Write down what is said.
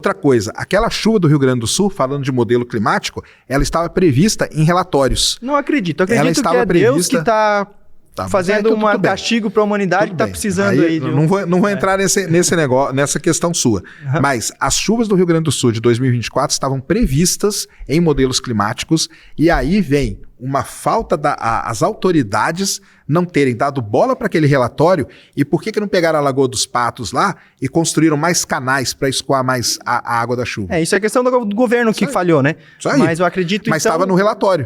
Outra coisa, aquela chuva do Rio Grande do Sul, falando de modelo climático, ela estava prevista em relatórios. Não acredito. Eu Ela acredito que estava é Deus que prevista- está fazendo um castigo para a humanidade que está precisando aí de um... Não vou entrar nesse negócio, nessa questão sua. Mas as chuvas do Rio Grande do Sul de 2024 estavam previstas em modelos climáticos e aí vem uma falta das autoridades não terem dado bola para aquele relatório. E por que não pegaram a Lagoa dos Patos lá e construíram mais canais para escoar mais a água da chuva? Isso é questão do governo que falhou, né? Isso aí. Mas eu acredito Mas estava no relatório.